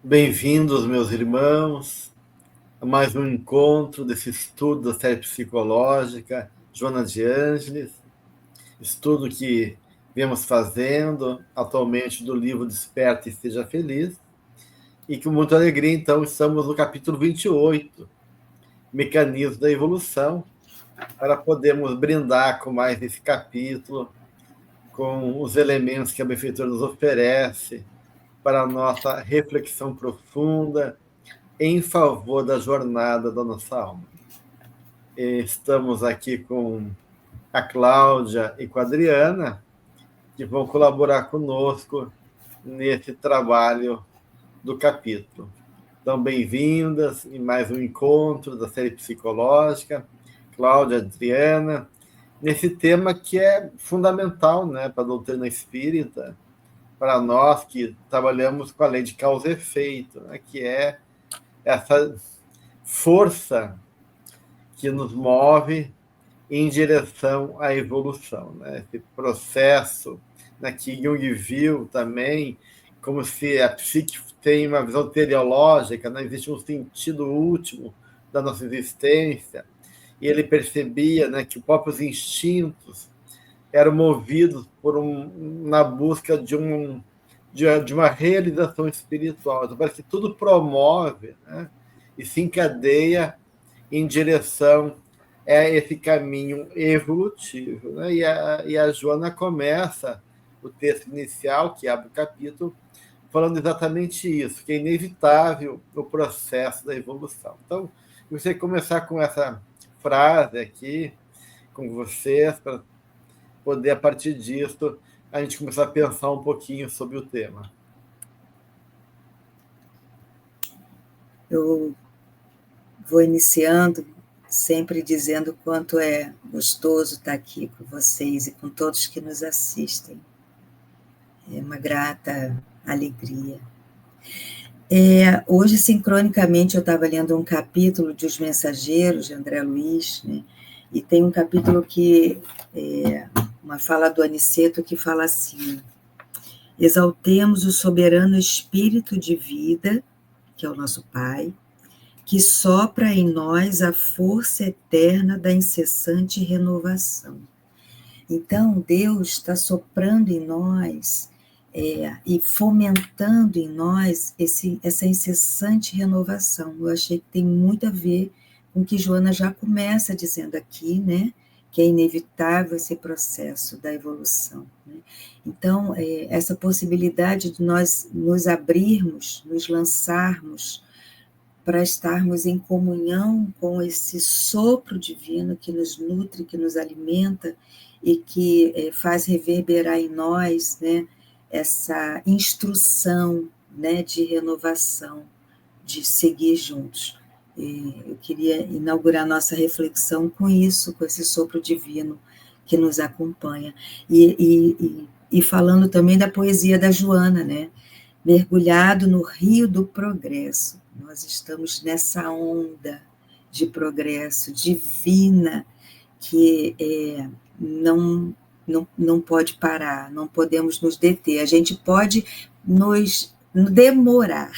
Bem-vindos, meus irmãos, a mais um encontro desse estudo da série psicológica Joana de Ângeles, estudo que viemos fazendo atualmente do livro Desperta e Seja Feliz, e com muita alegria, então, estamos no capítulo 28, Mecanismos da Evolução, para podermos brindar com mais esse capítulo, com os elementos que a benfeitora nos oferece para a nossa reflexão profunda em favor da jornada da nossa alma. Estamos aqui com a Cláudia e com a Adriana, que vão colaborar conosco nesse trabalho do capítulo. Então, bem-vindas em mais um encontro da série psicológica, Cláudia e Adriana, nesse tema que é fundamental, né, para a doutrina espírita, para nós que trabalhamos com a lei de causa e efeito, né, que é essa força que nos move em direção à evolução, né? Esse processo, né, que Jung viu também, como se a psique tem uma visão teleológica, né? Existe um sentido último da nossa existência, e ele percebia, né, que os próprios instintos eram movidos na busca de uma realização espiritual. Então, parece que tudo promove, né, e se encadeia em direção a esse caminho evolutivo. Né? E a Joana começa o texto inicial, que abre o capítulo, falando exatamente isso, que é inevitável o processo da evolução. Então, eu gostaria de começar com essa frase aqui, com vocês, para poder, a partir disso, a gente começar a pensar um pouquinho sobre o tema. Eu vou iniciando sempre dizendo o quanto é gostoso estar aqui com vocês e com todos que nos assistem. É uma grata alegria. Hoje, sincronicamente, eu estava lendo um capítulo de Os Mensageiros, de André Luiz, né? E tem um capítulo que uma fala do Aniceto que fala assim: exaltemos o soberano espírito de vida, que é o nosso Pai, que sopra em nós a força eterna da incessante renovação. Então, Deus está soprando em nós e fomentando em nós essa incessante renovação. Eu achei que tem muito a ver com o que Joana já começa dizendo aqui, né? Que é inevitável esse processo da evolução. Né? Então, essa possibilidade de nós nos abrirmos, nos lançarmos, para estarmos em comunhão com esse sopro divino que nos nutre, que nos alimenta e que faz reverberar em nós, né, essa instrução, né, de renovação, de seguir juntos. Eu queria inaugurar nossa reflexão com isso, com esse sopro divino que nos acompanha. E falando também da poesia da Joana, né? Mergulhado no rio do progresso. Nós estamos nessa onda de progresso divina que não pode parar, não podemos nos deter. A gente pode nos demorar,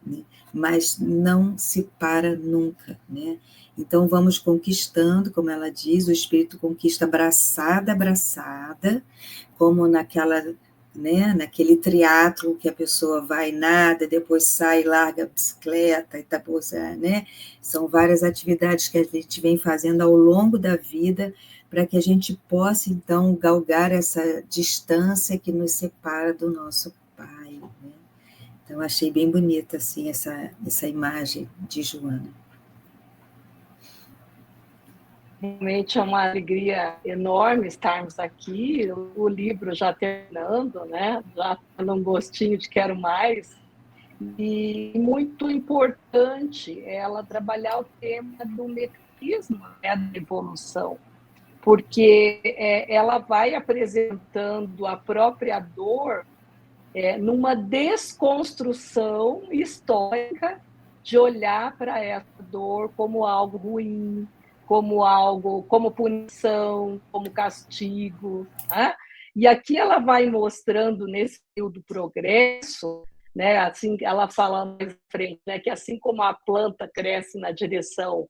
né? Mas não se para nunca, né? Então vamos conquistando, como ela diz, o espírito conquista abraçada, abraçada, como né, naquele triatlo que a pessoa vai, nada, depois sai, larga a bicicleta, né? São várias atividades que a gente vem fazendo ao longo da vida para que a gente possa, então, galgar essa distância que nos separa do nosso Pai. Né? Então, achei bem bonita, assim, essa imagem de Joana. Realmente é uma alegria enorme estarmos aqui, o livro já terminando, né? Já dando um gostinho de quero mais, e muito importante ela trabalhar o tema do mecanismo, né, da evolução, porque ela vai apresentando a própria dor numa desconstrução histórica de olhar para essa dor como algo ruim, como punição, como castigo. Né? E aqui ela vai mostrando, nesse período do progresso, né? Assim, ela fala mais à frente, né? Que assim como a planta cresce na direção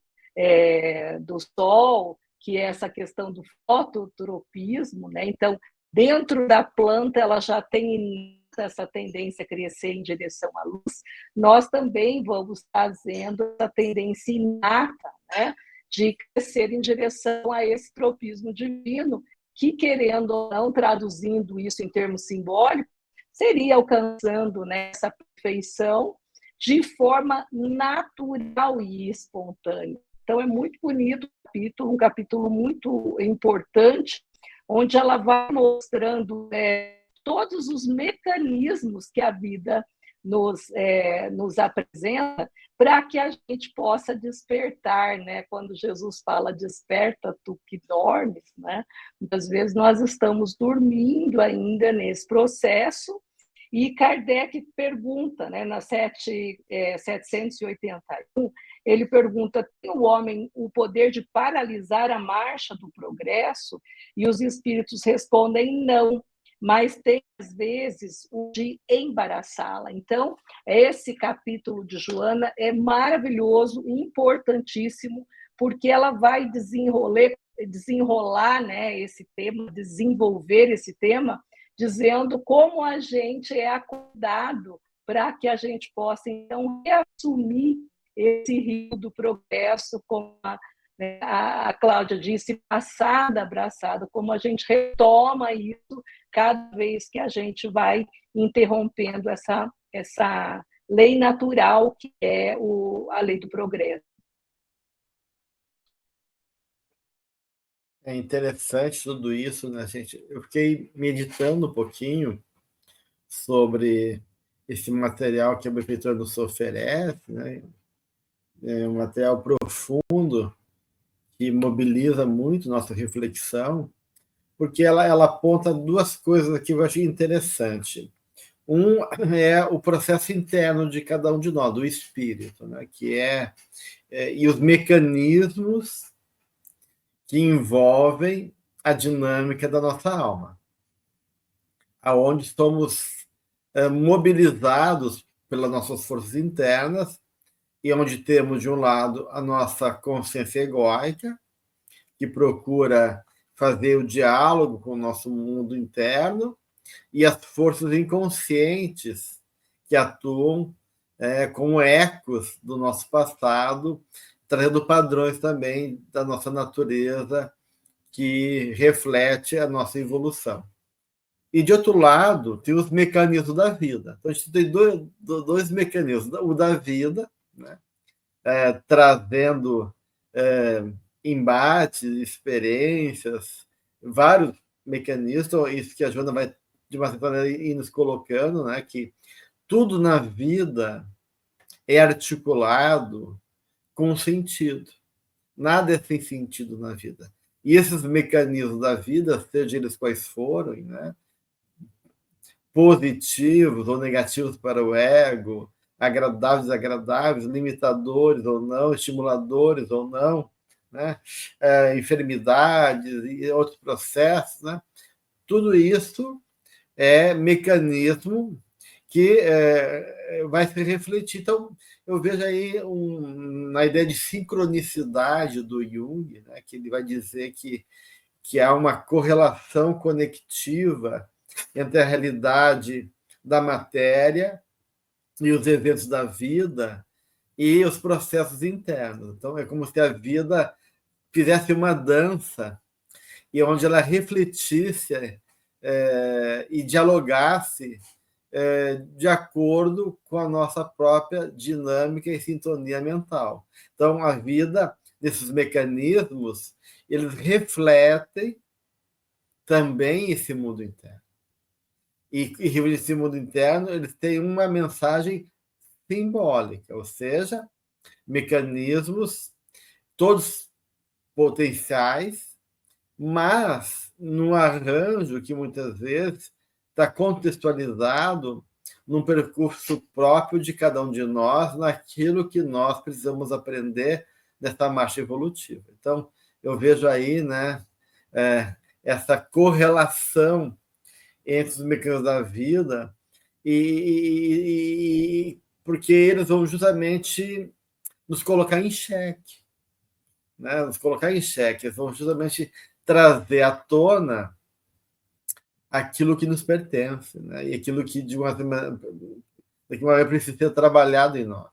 do sol, que é essa questão do fototropismo, né? Então, dentro da planta, ela já tem essa tendência a crescer em direção à luz, nós também vamos trazendo essa tendência inata, né? De crescer em direção a esse tropismo divino, que, querendo ou não, traduzindo isso em termos simbólicos, seria alcançando, né, essa perfeição de forma natural e espontânea. Então, é muito bonito o capítulo, um capítulo muito importante, onde ela vai mostrando todos os mecanismos que a vida nos apresenta para que a gente possa despertar, né? Quando Jesus fala, desperta tu que dormes, né? Muitas vezes nós estamos dormindo ainda nesse processo, e Kardec pergunta, né, na 781, ele pergunta, tem o homem o poder de paralisar a marcha do progresso? E os espíritos respondem, não, mas tem, às vezes, o de embaraçá-la. Então, esse capítulo de Joana é maravilhoso, importantíssimo, porque ela vai desenrolar, né, esse tema, desenvolver esse tema, dizendo como a gente é acordado para que a gente possa, então, reassumir esse rio do progresso, como a Cláudia disse, passada, abraçada, como a gente retoma isso cada vez que a gente vai interrompendo essa lei natural que é a lei do progresso. É interessante tudo isso, né, gente? Eu fiquei meditando um pouquinho sobre esse material que a Benfeitora nos oferece, né? É um material profundo que mobiliza muito nossa reflexão, porque ela aponta duas coisas aqui que eu achei interessante. Um é o processo interno de cada um de nós, do espírito, né? E os mecanismos que envolvem a dinâmica da nossa alma, aonde estamos mobilizados pelas nossas forças internas e onde temos, de um lado, a nossa consciência egóica, que procura fazer o diálogo com o nosso mundo interno, e as forças inconscientes que atuam como ecos do nosso passado, trazendo padrões também da nossa natureza que reflete a nossa evolução. E, de outro lado, tem os mecanismos da vida. Então, a gente tem dois mecanismos. O da vida, né? Trazendo embates, experiências, vários mecanismos, isso que a Joana vai, de uma certa maneira, ir nos colocando, né? Que tudo na vida é articulado com sentido. Nada é sem sentido na vida. E esses mecanismos da vida, sejam eles quais forem, né? Positivos ou negativos para o ego, agradáveis, desagradáveis, limitadores ou não, estimuladores ou não, né? Enfermidades e outros processos, né? Tudo isso é mecanismo que vai se refletir. Então, eu vejo aí na ideia de sincronicidade do Jung, né, que ele vai dizer que há uma correlação conectiva entre a realidade da matéria e os eventos da vida e os processos internos. Então, é como se a vida fizesse uma dança e onde ela refletisse e dialogasse de acordo com a nossa própria dinâmica e sintonia mental. Então, a vida, nesses mecanismos, eles refletem também esse mundo interno. E esse mundo interno, eles têm uma mensagem simbólica, ou seja, mecanismos todos potenciais, mas num arranjo que muitas vezes está contextualizado num percurso próprio de cada um de nós, naquilo que nós precisamos aprender nessa marcha evolutiva. Então, eu vejo aí, né, essa correlação entre os mecanismos da vida porque eles vão justamente nos colocar em xeque, né? Nos colocar em xeque, eles vão justamente trazer à tona aquilo que nos pertence, né? E aquilo que de uma maneira precisa ser trabalhado em nós.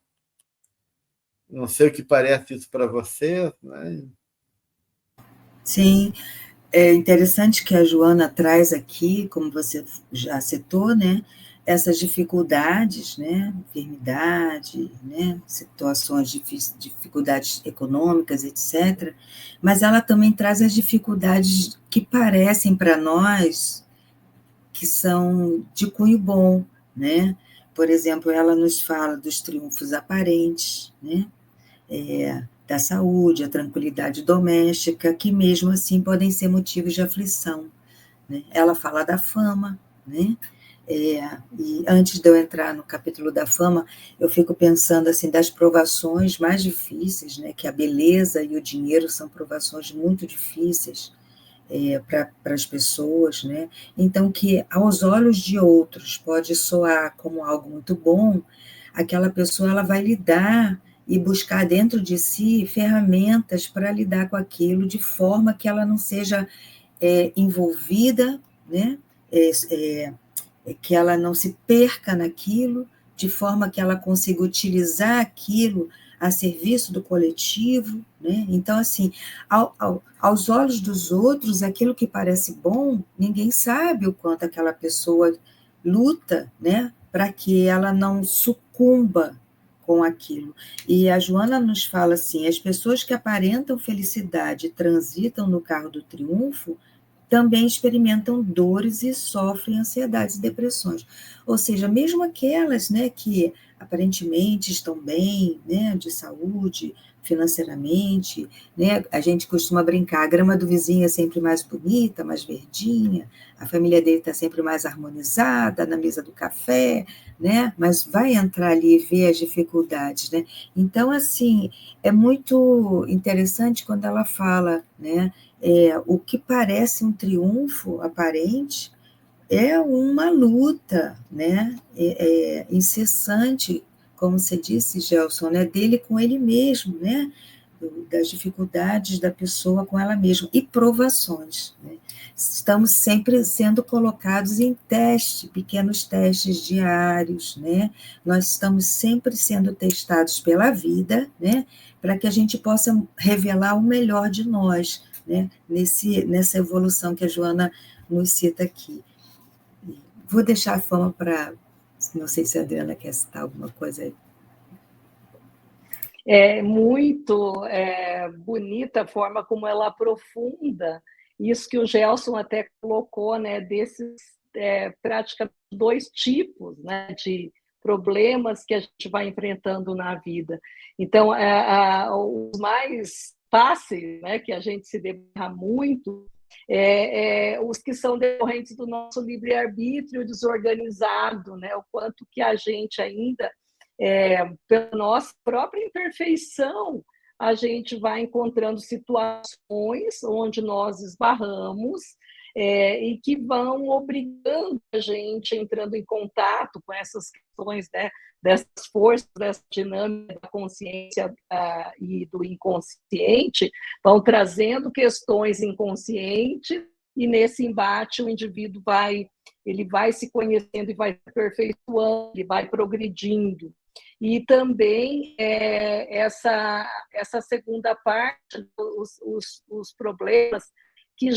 Não sei o que parece isso para vocês, né? Sim, é interessante que a Joana traz aqui, como você já citou, né, essas dificuldades, né, enfermidade, né, situações dificuldades econômicas, etc. Mas ela também traz as dificuldades que parecem para nós que são de cunho bom, né? Por exemplo, ela nos fala dos triunfos aparentes, né? Da saúde, a tranquilidade doméstica, que mesmo assim podem ser motivos de aflição, né? Ela fala da fama, né? E antes de eu entrar no capítulo da fama, eu fico pensando assim das provações mais difíceis, né? Que a beleza e o dinheiro são provações muito difíceis para as pessoas, né? Então, que aos olhos de outros pode soar como algo muito bom, aquela pessoa ela vai lidar e buscar dentro de si ferramentas para lidar com aquilo de forma que ela não seja envolvida, né? Que ela não se perca naquilo, de forma que ela consiga utilizar aquilo a serviço do coletivo, né? Então, assim, aos olhos dos outros, aquilo que parece bom, ninguém sabe o quanto aquela pessoa luta, né, para que ela não sucumba com aquilo. E a Joana nos fala assim: as pessoas que aparentam felicidade e transitam no carro do triunfo também experimentam dores e sofrem ansiedades e depressões. Ou seja, mesmo aquelas, né, que aparentemente estão bem, né, de saúde, financeiramente, né, a gente costuma brincar, a grama do vizinho é sempre mais bonita, mais verdinha, a família dele está sempre mais harmonizada na mesa do café, né, mas vai entrar ali e ver as dificuldades, né. Então, assim, é muito interessante quando ela fala, né, o que parece um triunfo aparente é uma luta, né, incessante, como você disse, Gelson, né, dele com ele mesmo, né, das dificuldades da pessoa com ela mesma, e provações, né? Estamos sempre sendo colocados em teste, pequenos testes diários, né? Nós estamos sempre sendo testados pela vida, né, para que a gente possa revelar o melhor de nós, né, nessa evolução que a Joana nos cita aqui. Vou deixar a fama para, não sei se a Adriana quer citar alguma coisa aí. É muito bonita a forma como ela aprofunda isso que o Gelson até colocou, né, desses praticamente 2 tipos, né, de problemas que a gente vai enfrentando na vida. Então, os mais fáceis, né, que a gente se depara muito, os que são decorrentes do nosso livre-arbítrio desorganizado, né, o quanto que a gente ainda pela nossa própria imperfeição, a gente vai encontrando situações onde nós esbarramos e que vão obrigando a gente, entrando em contato com essas questões, né, dessas forças, dessa dinâmica da consciência e do inconsciente, vão trazendo questões inconscientes e nesse embate o indivíduo ele vai se conhecendo e vai se aperfeiçoando, ele vai progredindo. E também essa segunda parte, os problemas que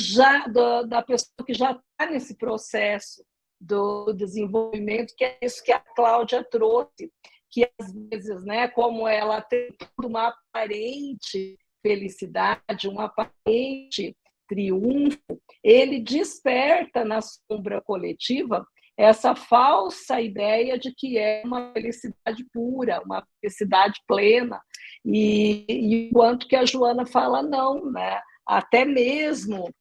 da pessoa que já está nesse processo do desenvolvimento, que é isso que a Cláudia trouxe, que às vezes, né, como ela tem uma aparente felicidade, um aparente triunfo, ele desperta na sombra coletiva essa falsa ideia de que é uma felicidade pura, uma felicidade plena, e enquanto que a Joana fala não, né? Até mesmo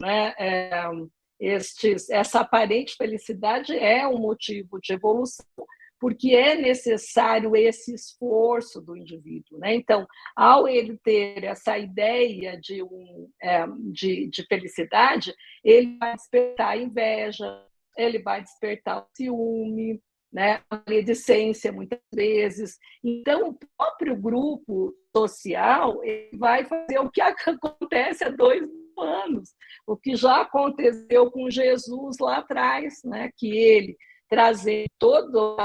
né, essa aparente felicidade é um motivo de evolução, porque é necessário esse esforço do indivíduo, né? Então, ao ele ter essa ideia de felicidade, ele vai despertar inveja, ele vai despertar o ciúme, né? A maledicência, muitas vezes. Então, o próprio grupo social ele vai fazer o que acontece há 2.000 anos, o que já aconteceu com Jesus lá atrás, né? Que ele, trazer todas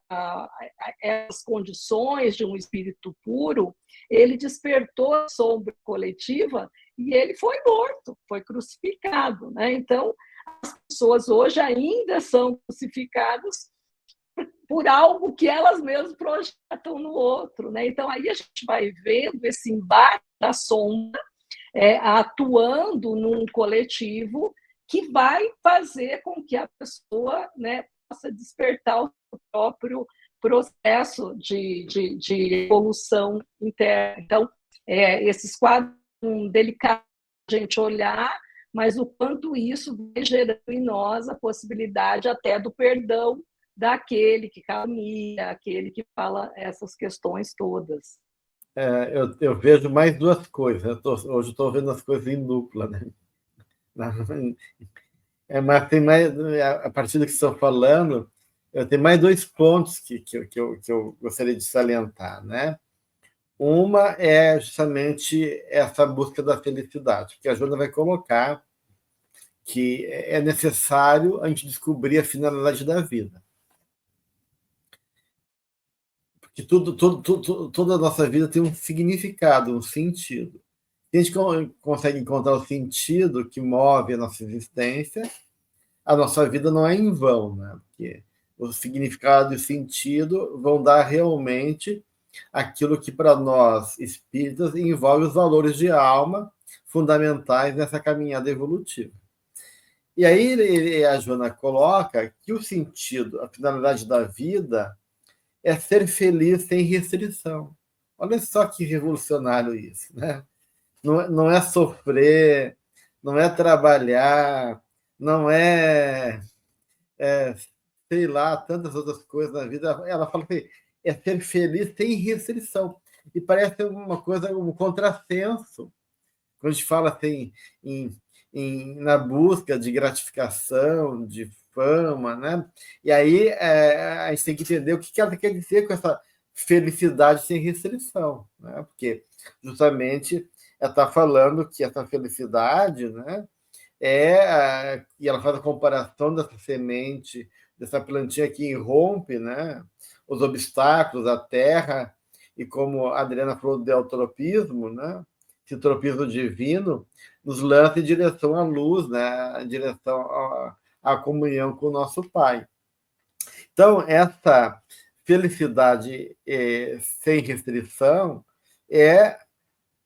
as condições de um espírito puro, ele despertou a sombra coletiva e ele foi morto, foi crucificado, né? Então, as pessoas hoje ainda são crucificadas por algo que elas mesmas projetam no outro, né? Então, aí a gente vai vendo esse embate da sombra atuando num coletivo que vai fazer com que a pessoa, né, possa despertar o seu próprio processo de evolução interna. Então, esses quadros são delicados a gente olhar, mas o quanto isso vai gerando em nós a possibilidade até do perdão daquele que calumnia, aquele que fala essas questões todas. Eu vejo mais duas coisas. Hoje estou vendo as coisas em dupla, né? Mas tem mais, a partir do que estou falando, eu tenho mais 2 pontos que eu gostaria de salientar, né? Uma é justamente essa busca da felicidade, que a Joana vai colocar que é necessário a gente descobrir a finalidade da vida. Porque toda a nossa vida tem um significado, um sentido. Se a gente consegue encontrar o sentido que move a nossa existência, a nossa vida não é em vão, né? Porque o significado e o sentido vão dar realmente aquilo que, para nós espíritas, envolve os valores de alma fundamentais nessa caminhada evolutiva. E aí a Joana coloca que o sentido, a finalidade da vida é ser feliz sem restrição. Olha só que revolucionário isso, né? Não é sofrer, não é trabalhar, não sei lá, tantas outras coisas na vida. Ela fala que é ser feliz sem restrição. E parece uma coisa, um contrassenso, quando a gente fala assim, na busca de gratificação, de fama, né? E aí a gente tem que entender o que ela quer dizer com essa felicidade sem restrição, né? Porque justamente ela está falando que essa felicidade, né, e ela faz a comparação dessa semente, dessa plantinha que irrompe, né, os obstáculos, a terra, e como a Adriana falou do eutropismo, né, esse tropismo divino nos lança em direção à luz, né, em direção à comunhão com o nosso Pai. Então, essa felicidade sem restrição é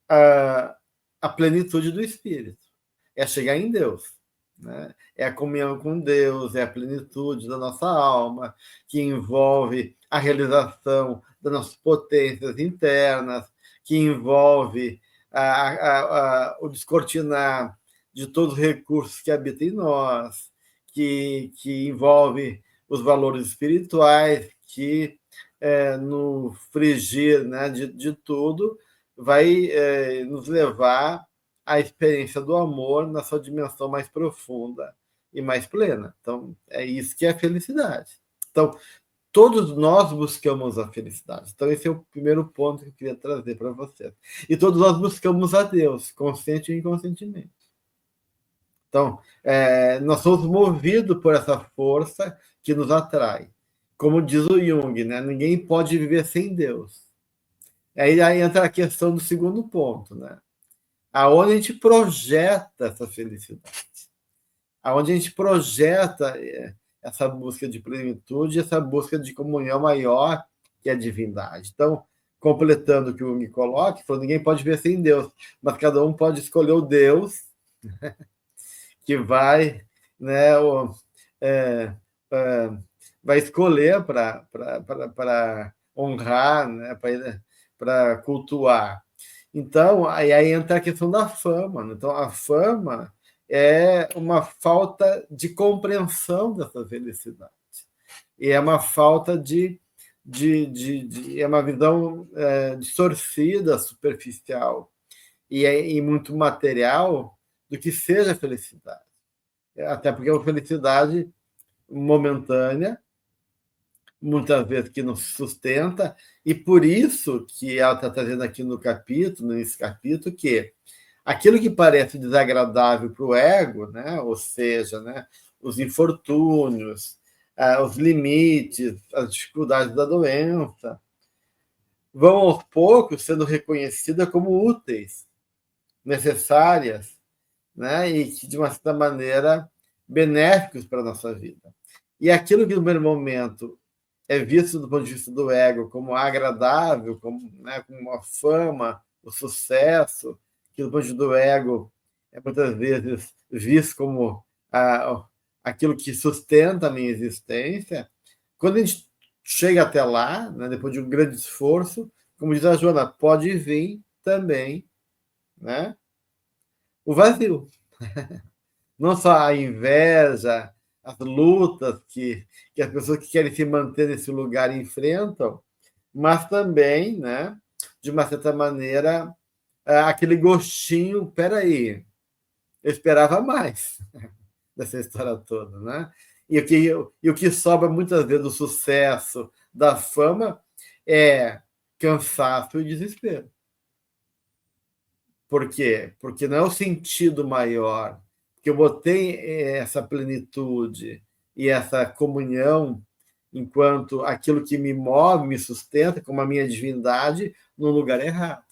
a plenitude do Espírito, é chegar em Deus, né? É a comunhão com Deus, é a plenitude da nossa alma, que envolve a realização das nossas potências internas, que envolve o descortinar de todos os recursos que habitam em nós, que envolve os valores espirituais, que no frigir, né, de tudo, vai nos levar à experiência do amor na sua dimensão mais profunda e mais plena. Então, é isso que é a felicidade. Então, todos nós buscamos a felicidade. Então, esse é o primeiro ponto que eu queria trazer para vocês. E todos nós buscamos a Deus, consciente e inconscientemente. Então, nós somos movidos por essa força que nos atrai. Como diz o Jung, né? Ninguém pode viver sem Deus. Aí entra a questão do segundo ponto, né? Aonde a gente projeta essa felicidade? Aonde a gente projeta essa busca de plenitude, essa busca de comunhão maior que a divindade. Então, completando o que o Jung coloca, falou, ninguém pode viver sem Deus, mas cada um pode escolher o Deus que vai, né, vai escolher para honrar, né, para cultuar. Então, aí entra a questão da fama. Então, a fama é uma falta de compreensão dessa felicidade. E é uma falta é uma visão distorcida, superficial e muito material do que seja felicidade. Até porque a felicidade momentânea, muitas vezes que não se sustenta, e por isso que ela está trazendo aqui nesse capítulo, que aquilo que parece desagradável para o ego, né? Ou seja, né? Os infortúnios, os limites, as dificuldades da doença, vão aos poucos sendo reconhecidas como úteis, necessárias, né? E que, de uma certa maneira, benéficos para a nossa vida. E aquilo que, no primeiro momento, é visto do ponto de vista do ego como agradável, como, né, como a fama, o sucesso, que do ponto de vista do ego é muitas vezes visto como aquilo que sustenta a minha existência. Quando a gente chega até lá, né, depois de um grande esforço, como diz a Joana, pode vir também, né, o vazio. Não só a inveja, as lutas que as pessoas que querem se manter nesse lugar enfrentam, mas também, né, de uma certa maneira, aquele gostinho, peraí, eu esperava mais dessa história toda, né? E o que sobra muitas vezes do sucesso, da fama, é cansaço e desespero. Por quê? Porque não é o sentido maior, que eu botei essa plenitude e essa comunhão enquanto aquilo que me move, me sustenta, como a minha divindade, no lugar errado.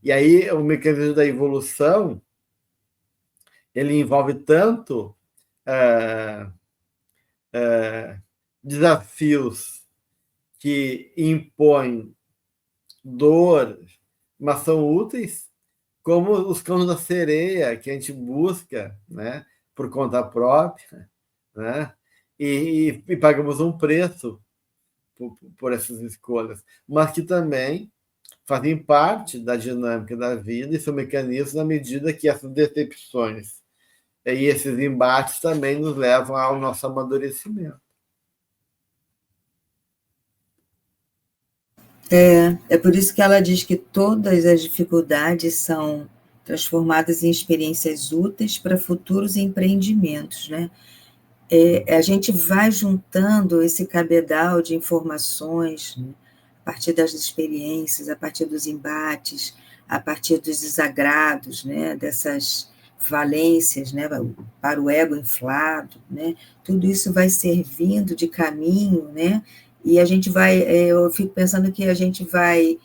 E aí o mecanismo da evolução, ele envolve tanto desafios que impõem dor, mas são úteis, como os cães da sereia, que a gente busca, né, por conta própria, né, e pagamos um preço por essas escolhas, mas que também fazem parte da dinâmica da vida e são mecanismos na medida que essas decepções e esses embates também nos levam ao nosso amadurecimento. É por isso que ela diz que todas as dificuldades são transformadas em experiências úteis para futuros empreendimentos, né? A gente vai juntando esse cabedal de informações, né, a partir das experiências, a partir dos embates, a partir dos desagrados, né, dessas valências, né, para o ego inflado, né? Tudo isso vai servindo de caminho, né? E a gente vai, eu fico pensando que a gente vai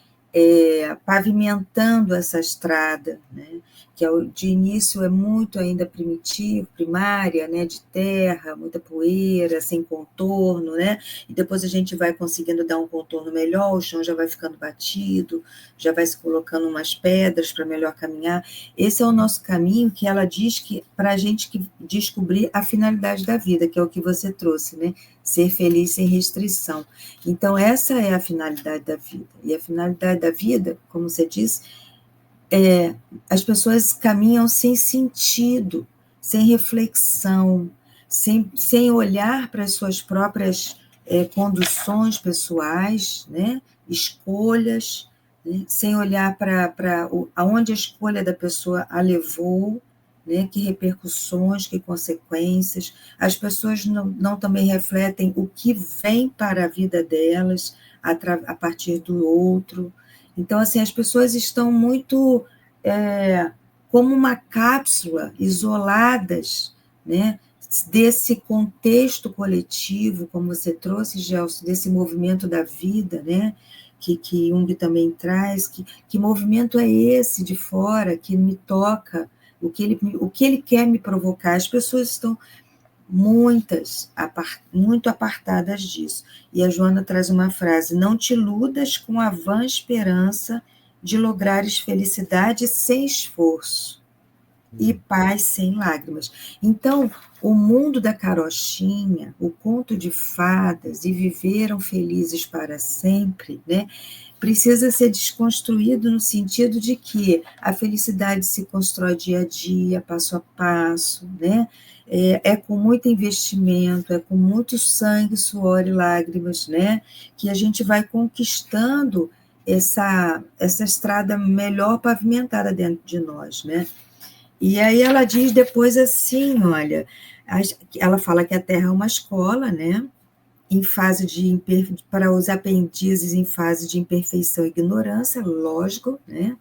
pavimentando essa estrada, né? Que de início é muito ainda primitivo, primária, né? De terra, muita poeira, sem contorno, né? E depois a gente vai conseguindo dar um contorno melhor, o chão já vai ficando batido, já vai se colocando umas pedras para melhor caminhar. Esse é o nosso caminho que ela diz que para a gente que descobrir a finalidade da vida, que é o que você trouxe, né? Ser feliz sem restrição. Então, essa é a finalidade da vida. E a finalidade da vida, como você disse, as pessoas caminham sem sentido, sem reflexão, sem olhar para as suas próprias conduções pessoais, né? Escolhas, né? Sem olhar para aonde a escolha da pessoa a levou, né? Que repercussões, que consequências. As pessoas não também refletem o que vem para a vida delas a partir do outro. Então, assim, as pessoas estão muito como uma cápsula, isoladas, né? Desse contexto coletivo, como você trouxe, Gelson, desse movimento da vida, né? Que Jung também traz. Que movimento é esse de fora que me toca? O que ele quer me provocar? As pessoas estão muito apartadas disso. E a Joana traz uma frase: não te iludas com a vã esperança de lograres felicidade sem esforço e paz sem lágrimas. Então, o mundo da carochinha, o conto de fadas e viveram felizes para sempre, né? Precisa ser desconstruído no sentido de que a felicidade se constrói dia a dia, passo a passo, né? É com muito investimento, é com muito sangue, suor e lágrimas, né? Que a gente vai conquistando essa estrada melhor pavimentada dentro de nós, né? E aí ela diz depois assim, olha, Ela fala que a Terra é uma escola, né? Para os aprendizes em fase de imperfeição e ignorância, lógico, né?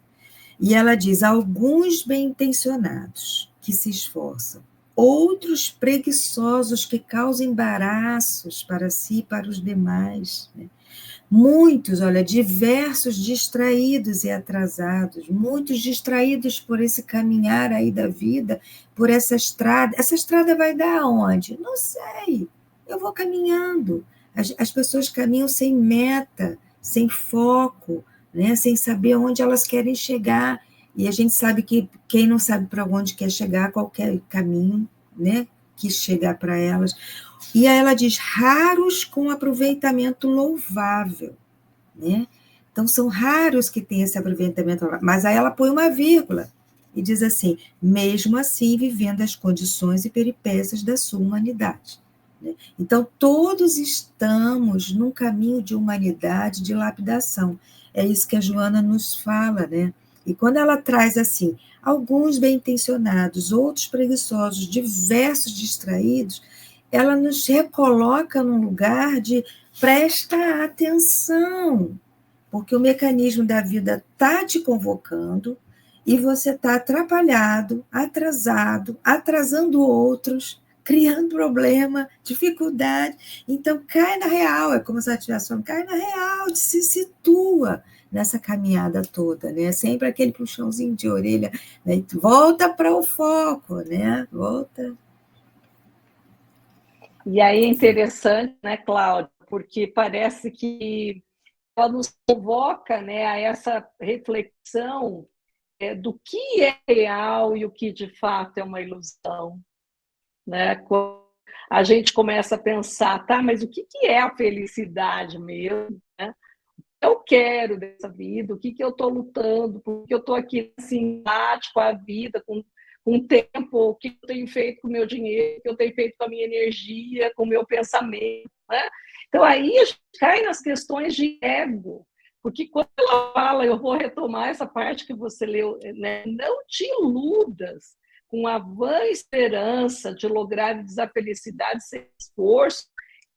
E ela diz: alguns bem-intencionados que se esforçam, outros preguiçosos que causam embaraços para si e para os demais, né? Muitos, olha, diversos distraídos e atrasados, muitos distraídos por esse caminhar aí da vida, por essa estrada. Essa estrada vai dar aonde? Não sei. Eu vou caminhando. As pessoas caminham sem meta, sem foco, né? Sem saber onde elas querem chegar. E a gente sabe que quem não sabe para onde quer chegar, qualquer caminho, né, que chegar para elas. E aí ela diz: raros com aproveitamento louvável, né? Então, são raros que têm esse aproveitamento louvável. Mas aí ela põe uma vírgula e diz assim: mesmo assim, vivendo as condições e peripécias da sua humanidade. Né? Então, todos estamos num caminho de humanidade, de lapidação. É isso que a Joana nos fala, né? E quando ela traz assim, alguns bem-intencionados, outros preguiçosos, diversos distraídos, ela nos recoloca num lugar de presta atenção, porque o mecanismo da vida está te convocando e você está atrapalhado, atrasado, atrasando outros, criando problema, dificuldade. Então, cai na real, é como se ela estivesse falando, cai na real, se situa nessa caminhada toda, né? Sempre aquele puxãozinho de orelha, né? Volta para o foco, né? Volta. E aí é interessante, né, Cláudia, porque parece que ela nos convoca, né, a essa reflexão do que é real e o que de fato é uma ilusão, né? Quando a gente começa a pensar, tá, mas o que é a felicidade mesmo, né? Eu quero dessa vida, o que eu estou lutando, porque eu estou aqui assim, com a vida, com o tempo, o que eu tenho feito com o meu dinheiro, o que eu tenho feito com a minha energia, com o meu pensamento, né? Então, aí a gente cai nas questões de ego, porque quando ela fala, eu vou retomar essa parte que você leu, né? Não te iludas com a vã esperança de lograr a felicidade sem esforço.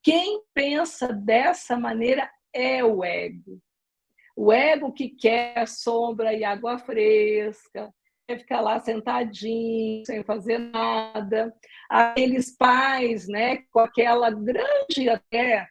Quem pensa dessa maneira é o ego. O ego que quer sombra e água fresca, quer ficar lá sentadinho, sem fazer nada. Aqueles pais, né, com aquela grande até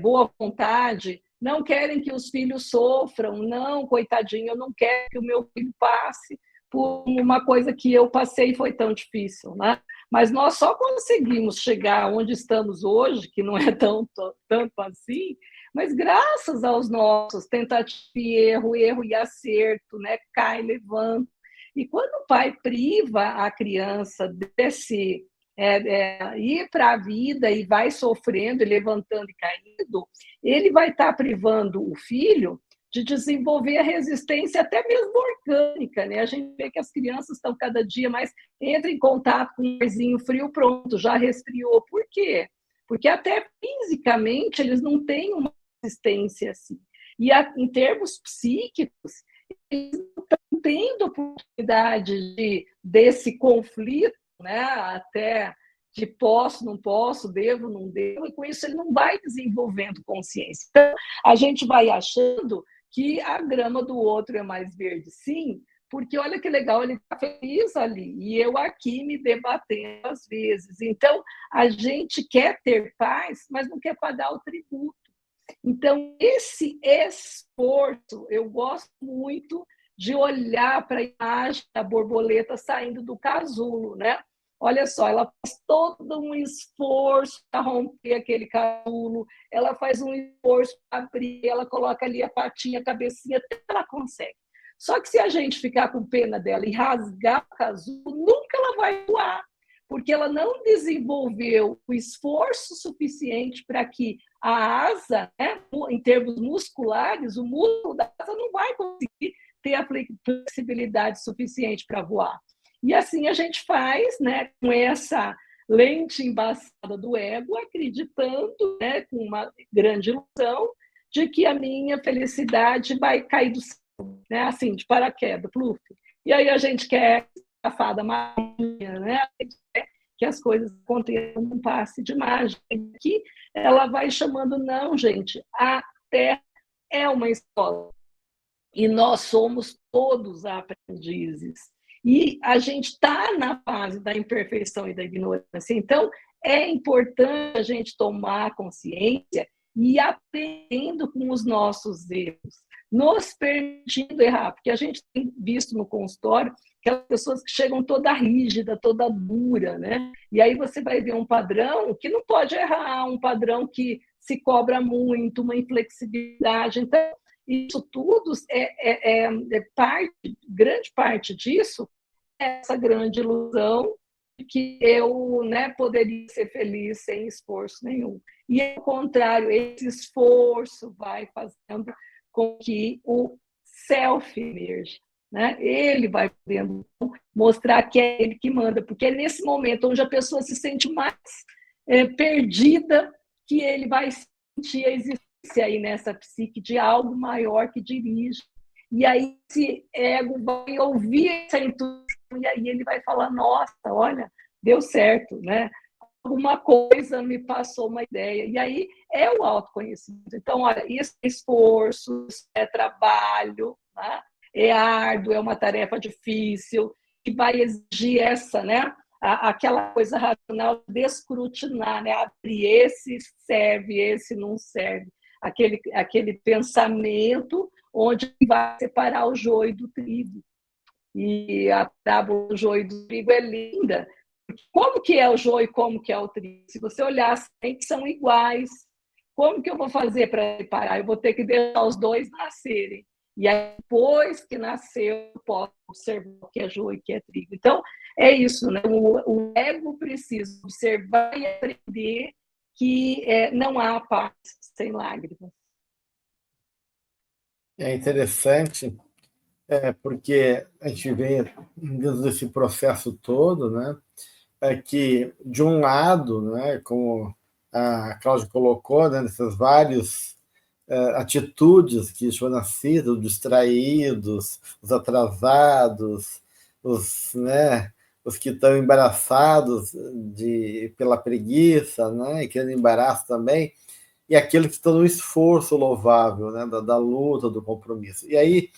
boa vontade, não querem que os filhos sofram. Não, coitadinho, eu não quero que o meu filho passe por uma coisa que eu passei e foi tão difícil, né? Mas nós só conseguimos chegar onde estamos hoje, que não é tanto assim, mas graças aos nossos tentativa e erro e acerto, né? Cai, levanta. E quando o pai priva a criança desse ir para a vida e vai sofrendo, e levantando e caindo, ele vai estar privando o filho de desenvolver a resistência até mesmo orgânica, né? A gente vê que as crianças estão cada dia mais, entram em contato com um arzinho frio, pronto, já resfriou. Por quê? Porque até fisicamente eles não têm uma resistência assim. E em termos psíquicos, eles não estão tendo oportunidade desse conflito, né? Até de posso, não posso, devo, não devo, e com isso ele não vai desenvolvendo consciência. Então, a gente vai achando que a grama do outro é mais verde, sim, porque olha que legal, ele está feliz ali, e eu aqui me debatendo às vezes. Então, a gente quer ter paz, mas não quer pagar o tributo. Então, esse esforço, eu gosto muito de olhar para a imagem da borboleta saindo do casulo, né? Olha só, ela faz todo um esforço para romper aquele casulo, ela faz um esforço para abrir, ela coloca ali a patinha, a cabecinha, até ela consegue. Só que se a gente ficar com pena dela e rasgar o casulo, nunca ela vai voar, porque ela não desenvolveu o esforço suficiente para que a asa, né, em termos musculares, o músculo da asa não vai conseguir ter a flexibilidade suficiente para voar. E assim a gente faz, né, com essa lente embaçada do ego, acreditando, né, com uma grande ilusão, de que a minha felicidade vai cair do céu, né, assim, de paraquedas, pluf. E aí a gente quer a fada mágica, né, que as coisas aconteçam num passe de mágica. Aqui ela vai chamando, não, gente, a Terra é uma escola e nós somos todos aprendizes. E a gente está na fase da imperfeição e da ignorância. Então, é importante a gente tomar consciência e ir aprendendo com os nossos erros, nos permitindo errar, porque a gente tem visto no consultório aquelas pessoas que chegam toda rígida, toda dura, né? E aí você vai ver um padrão que não pode errar, um padrão que se cobra muito, uma inflexibilidade. Então, isso tudo grande parte disso é essa grande ilusão de que eu, né, poderia ser feliz sem esforço nenhum. E, ao contrário, esse esforço vai fazendo com que o self emerja, né? Ele vai podendo mostrar que é ele que manda, porque é nesse momento onde a pessoa se sente mais perdida que ele vai sentir a existência aí nessa psique de algo maior que dirige. E aí esse ego vai ouvir essa intuição e aí ele vai falar, nossa, olha, deu certo, né? Alguma coisa me passou uma ideia. E aí é o autoconhecimento. Então, olha, isso é esforço, isso é trabalho, né? É árduo, é uma tarefa difícil, que vai exigir essa, né? Aquela coisa racional de escrutinar, né? Abrir esse serve, esse não serve. Aquele pensamento onde vai separar o joio do trigo. E a parábola do joio e do trigo é linda. Como que é o joio e como que é o trigo? Se você olhar, que são iguais. Como que eu vou fazer para separar? Eu vou ter que deixar os dois nascerem. E aí, depois que nasceu, eu posso observar o que é joio e o que é trigo. Então, é isso, né? O ego precisa observar e aprender que não há paz sem lágrimas. É interessante, porque a gente vê dentro desse processo todo, né, que, de um lado, né, como a Cláudia colocou, né, nessas várias atitudes que Joana cita, os distraídos, os atrasados, né, os que estão embaraçados pela preguiça, né, e querendo embaraço também, e aqueles que estão no esforço louvável, né, da luta, do compromisso. E aí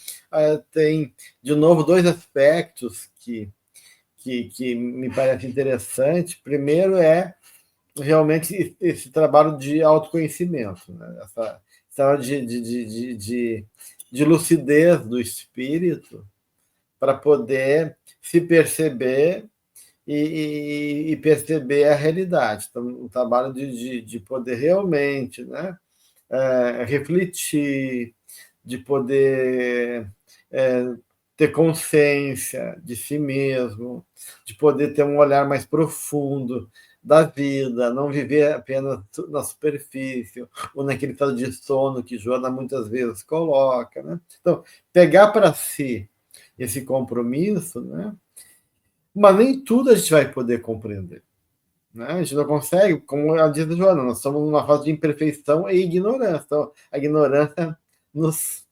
tem, de novo, dois aspectos que me parece interessante. Primeiro é realmente esse trabalho de autoconhecimento, né? Essa trabalho de lucidez do espírito para poder se perceber e perceber a realidade. Então, um trabalho de poder realmente, né, refletir, de poder ter consciência de si mesmo, de poder ter um olhar mais profundo da vida, não viver apenas na superfície ou naquele estado de sono que Joana muitas vezes coloca, né? Então, pegar para si esse compromisso, né? Mas nem tudo a gente vai poder compreender, né? A gente não consegue, como ela diz a Joana, nós estamos numa fase de imperfeição e ignorância. Então, a ignorância nos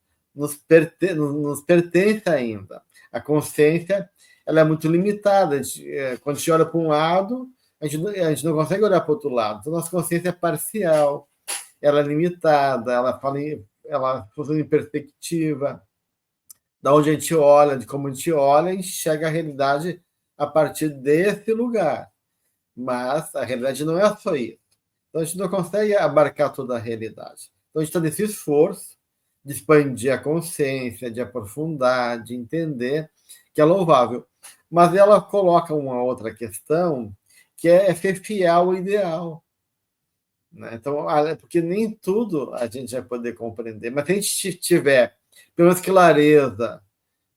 pertence ainda. A consciência, ela é muito limitada. Quando a gente olha para um lado, a gente não consegue olhar para o outro lado. Então, nossa consciência é parcial, ela é limitada, ela funciona em perspectiva. Da onde a gente olha, de como a gente olha, enxerga a realidade a partir desse lugar. Mas a realidade não é só isso. Então, a gente não consegue abarcar toda a realidade. Então, a gente está nesse esforço de expandir a consciência, de aprofundar, de entender, que é louvável. Mas ela coloca uma outra questão, que é ser fiel ao ideal. Né? Então, porque nem tudo a gente vai poder compreender, mas se a gente tiver, pelo menos, clareza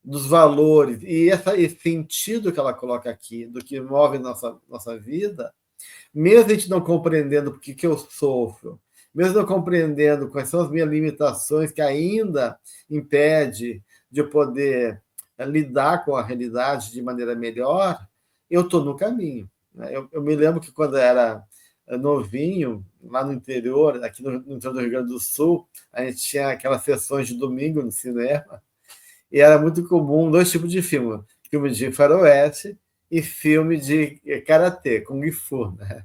dos valores e esse sentido que ela coloca aqui, do que move nossa vida, mesmo a gente não compreendendo por que eu sofro, mesmo não compreendendo quais são as minhas limitações que ainda impede de eu poder lidar com a realidade de maneira melhor, eu estou no caminho. Eu me lembro que quando eu era novinho, lá no interior, aqui no interior do Rio Grande do Sul, a gente tinha aquelas sessões de domingo no cinema, e era muito comum dois tipos de filme de faroeste e filme de karatê, Kung Fu, né?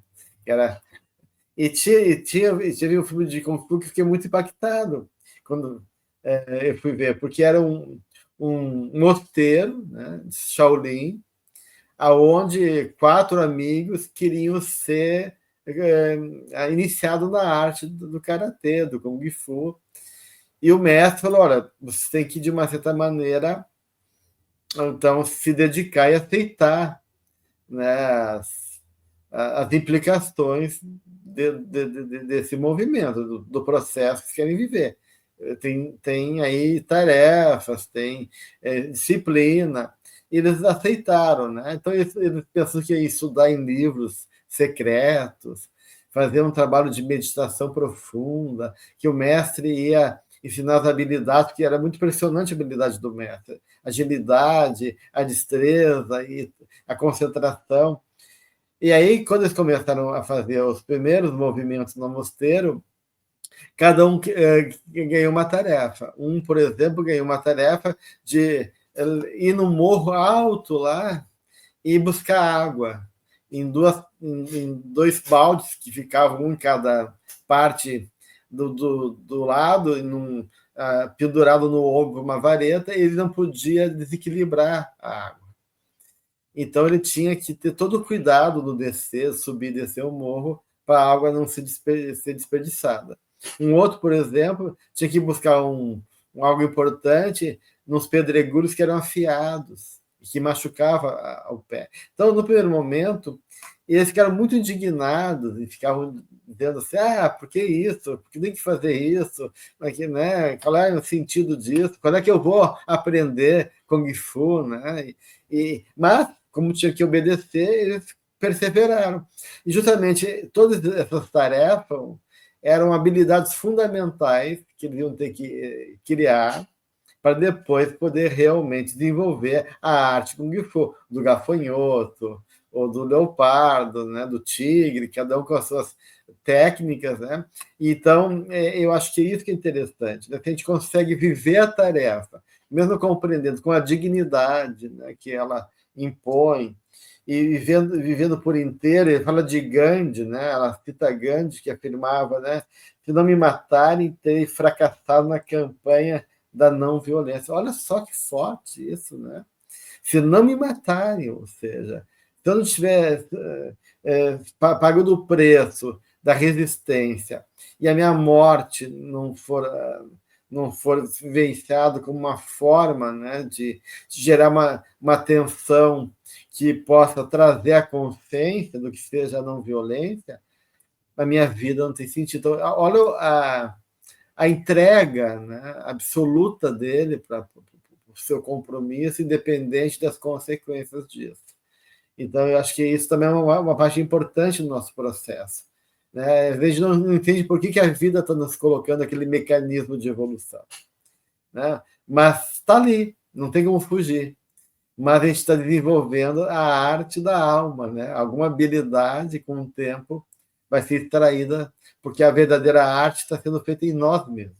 Tinha um filme de Kung Fu que fiquei muito impactado quando eu fui ver, porque era um mosteiro, né, de Shaolin, aonde 4 amigos queriam ser iniciados na arte do karatê, do Kung Fu. E o mestre falou: olha, você tem que, de uma certa maneira, então, se dedicar e aceitar, né, as implicações desse movimento, do processo que querem viver. Tem aí tarefas, tem disciplina, e eles aceitaram, né? Então, eles pensam que ia estudar em livros secretos, fazer um trabalho de meditação profunda, que o mestre ia ensinar as habilidades, porque era muito impressionante a habilidade do mestre, agilidade, a destreza e a concentração. E aí, quando eles começaram a fazer os primeiros movimentos no mosteiro, cada um ganhou uma tarefa. Um, por exemplo, ganhou uma tarefa de ir no morro alto lá e buscar água em 2 baldes que ficavam um em cada parte do lado, pendurado no ombro uma vareta, e ele não podia desequilibrar a água. Então, ele tinha que ter todo o cuidado no descer, subir e descer o morro, para a água não ser desperdiçada. Um outro, por exemplo, tinha que buscar algo importante nos pedregulhos que eram afiados e que machucava o pé. Então, no primeiro momento, eles ficaram muito indignados e ficavam dizendo assim: por que isso? Por que tem que fazer isso? Aqui, né? Qual é o sentido disso? Quando é que eu vou aprender Kung Fu? Né? Mas, como tinha que obedecer, eles perseveraram. E justamente todas essas tarefas eram habilidades fundamentais que eles iam ter que criar para depois poder realmente desenvolver a arte Kung Fu, do gafanhoto, ou do leopardo, né, do tigre, cada um com as suas técnicas, né? Então, eu acho que isso que é interessante, né? Que a gente consegue viver a tarefa, mesmo compreendendo com a dignidade, né, que ela impõe, e vivendo por inteiro. Ele fala de Gandhi, né? Ela cita Gandhi, que afirmava, né: se não me matarem, terei fracassado na campanha da não violência. Olha só que forte isso, né? Se não me matarem, ou seja, se eu não tiver pagando o preço da resistência e a minha morte não for vivenciado como uma forma, né, de gerar uma tensão que possa trazer a consciência do que seja a não violência, a minha vida não tem sentido. Então, olha a entrega, né, absoluta dele para o seu compromisso, independente das consequências disso. Então, eu acho que isso também é uma parte importante do nosso processo, né? Às vezes não entende por que a vida está nos colocando aquele mecanismo de evolução, né? Mas está ali, não tem como fugir. Mas a gente está desenvolvendo a arte da alma, né? Alguma habilidade, com o tempo, vai ser extraída, porque a verdadeira arte está sendo feita em nós mesmos.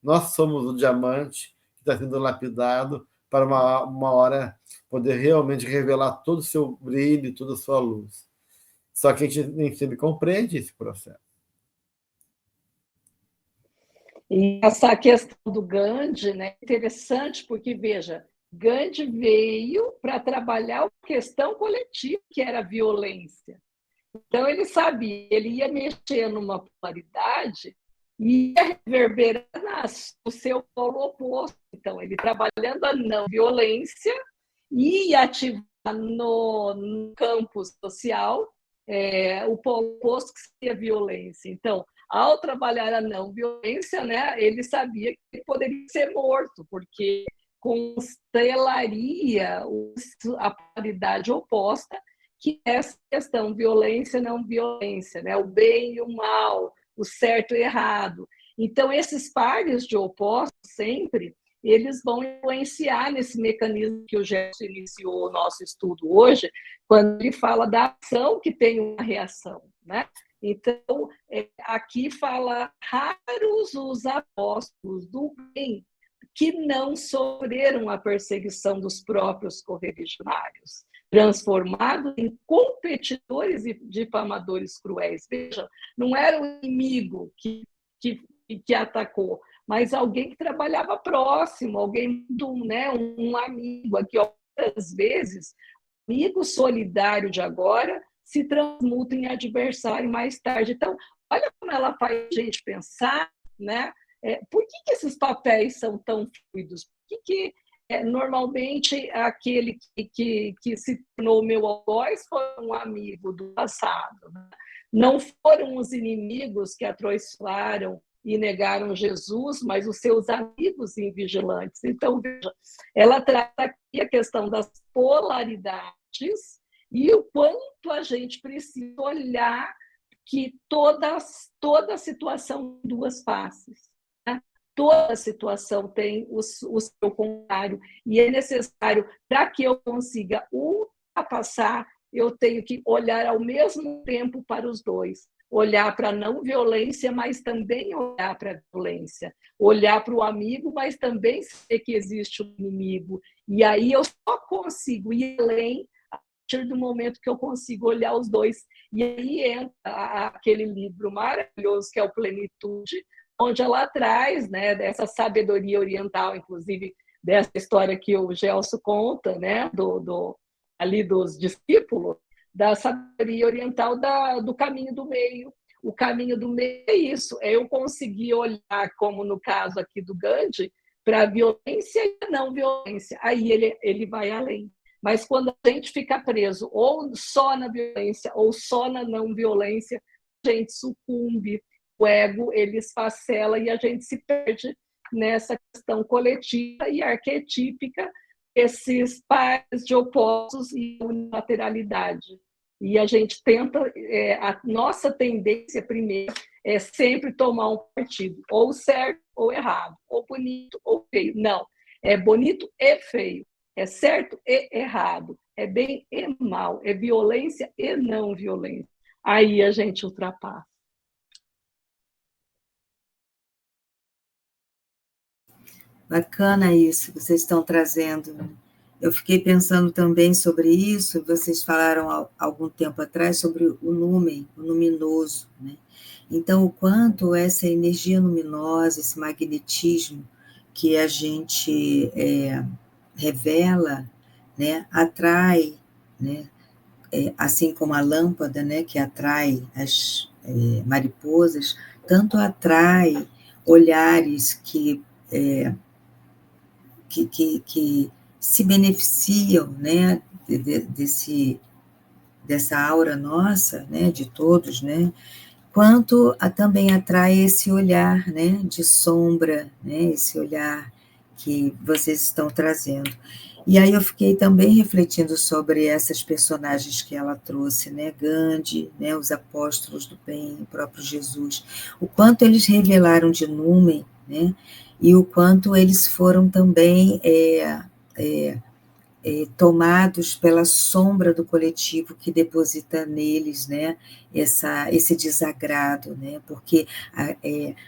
Nós somos o diamante que está sendo lapidado para uma hora poder realmente revelar todo o seu brilho, toda a sua luz. Só que a gente nem sempre compreende esse processo. E essa questão do Gandhi, né, é interessante, porque, veja, Gandhi veio para trabalhar a questão coletiva, que era a violência. Então, ele sabia, ele ia mexer numa polaridade e ia reverberar o seu polo oposto. Então, ele trabalhando a não violência e ativar no campo social o polo oposto, que seria a violência. Então, ao trabalhar a não violência, né, ele sabia que ele poderia ser morto, porque constelaria a polaridade oposta, que é essa questão violência, não violência, né? O bem e o mal, o certo e o errado. Então, esses pares de opostos sempre, eles vão influenciar nesse mecanismo que o Gerson iniciou o nosso estudo hoje, quando ele fala da ação que tem uma reação, né? Então, aqui fala: raros os apóstolos do bem que não sofreram a perseguição dos próprios correligionários. transformados em competidores e difamadores cruéis. Veja, não era o inimigo que atacou, mas alguém que trabalhava próximo, alguém, né, um amigo. Aqui, às vezes, amigo solidário de agora se transmuta em adversário mais tarde. Então, olha como ela faz a gente pensar, né? Por que esses papéis são tão fluidos? Por que normalmente aquele que se tornou meu algoz foi um amigo do passado, né? Não foram os inimigos que atraiçoaram e negaram Jesus, mas os seus amigos invigilantes. Então, veja, ela trata aqui a questão das polaridades e o quanto a gente precisa olhar que toda situação tem duas faces. Né? Toda situação tem o seu contrário, e é necessário, para que eu consiga ultrapassar, eu tenho que olhar ao mesmo tempo para os dois. Olhar para a não violência, mas também olhar para a violência. Olhar para o amigo, mas também saber que existe um inimigo. E aí eu só consigo ir além a partir do momento que eu consigo olhar os dois. E aí entra aquele livro maravilhoso que é o Plenitude, onde ela traz, né, dessa sabedoria oriental, inclusive dessa história que o Gelson conta, né, ali dos discípulos, da sabedoria oriental do caminho do meio. O caminho do meio é isso, é eu conseguir olhar, como no caso aqui do Gandhi, para a violência e a não violência. Aí ele vai além. Mas quando a gente fica preso ou só na violência ou só na não violência, a gente sucumbe. O ego, ele esfacela e a gente se perde nessa questão coletiva e arquetípica, esses pares de opostos e unilateralidade. E a gente tenta, a nossa tendência primeiro é sempre tomar um partido, ou certo ou errado, ou bonito ou feio. Não, é bonito e feio, é certo e errado, é bem e mal, é violência e não violência. Aí a gente ultrapassa. Bacana isso que vocês estão trazendo. Eu fiquei pensando também sobre isso, vocês falaram há algum tempo atrás sobre o numen, o luminoso, né? Então, o quanto essa energia luminosa, esse magnetismo que a gente revela, né, atrai, né, assim como a lâmpada, né, que atrai as mariposas, tanto atrai olhares que se beneficiam, né, dessa aura nossa, né, de todos, né, quanto também atrai esse olhar, né, de sombra, né, esse olhar que vocês estão trazendo. E aí eu fiquei também refletindo sobre essas personagens que ela trouxe, né, Gandhi, né, os apóstolos do bem, o próprio Jesus, o quanto eles revelaram de numen, né, e o quanto eles foram também tomados pela sombra do coletivo que deposita neles, né, esse desagrado, né, porque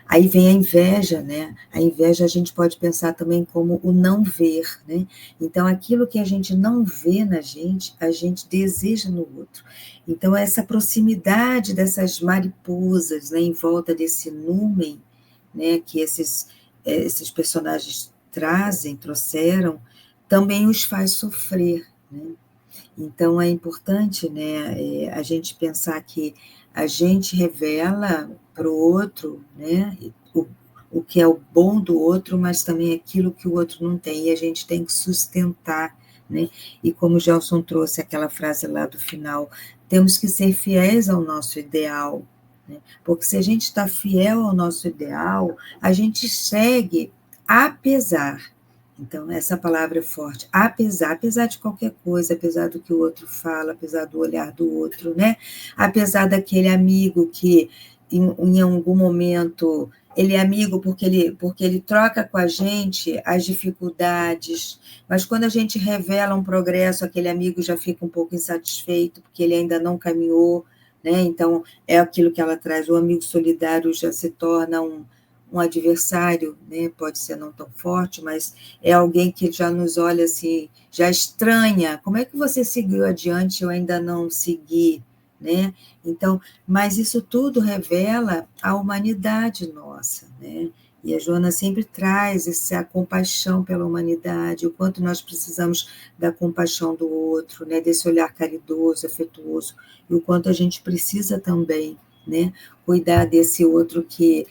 aí vem a inveja, né, a inveja a gente pode pensar também como o não ver, né, então aquilo que a gente não vê na gente, a gente deseja no outro, então essa proximidade dessas mariposas, né, em volta desse numen, né, que esses personagens trouxeram, também os faz sofrer, né? Então, é importante, né, a gente pensar que a gente revela para o outro, né, o que é o bom do outro, mas também aquilo que o outro não tem, e a gente tem que sustentar, né? E como o Gelson trouxe aquela frase lá do final, temos que ser fiéis ao nosso ideal, né? Porque se a gente está fiel ao nosso ideal, a gente segue apesar. Então, essa palavra é forte, apesar de qualquer coisa, apesar do que o outro fala, apesar do olhar do outro, né? Apesar daquele amigo que, em algum momento, ele é amigo porque ele troca com a gente as dificuldades, mas quando a gente revela um progresso, aquele amigo já fica um pouco insatisfeito, porque ele ainda não caminhou, né? Então, é aquilo que ela traz, o amigo solidário já se torna um adversário, né? Pode ser não tão forte, mas é alguém que já nos olha assim, já estranha. Como é que você seguiu adiante e eu ainda não segui, né? Então, mas isso tudo revela a humanidade nossa, né? E a Joana sempre traz essa compaixão pela humanidade, o quanto nós precisamos da compaixão do outro, né? Desse olhar caridoso, afetuoso, e o quanto a gente precisa também, né? Cuidar desse outro que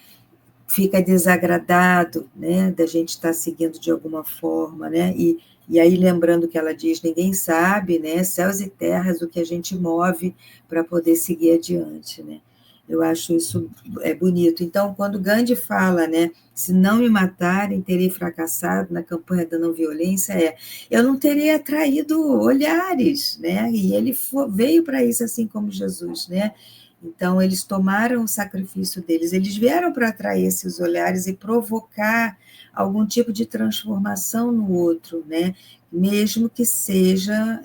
fica desagradado, né, da gente estar seguindo de alguma forma, né, e aí lembrando que ela diz, ninguém sabe, né, céus e terras, o que a gente move para poder seguir adiante, né, eu acho isso bonito. Então, quando Gandhi fala, né, se não me matarem, terei fracassado na campanha da não violência, eu não teria atraído olhares, né, e ele veio para isso, assim como Jesus, né. Então, eles tomaram o sacrifício deles, eles vieram para atrair esses olhares e provocar algum tipo de transformação no outro, né? Mesmo que seja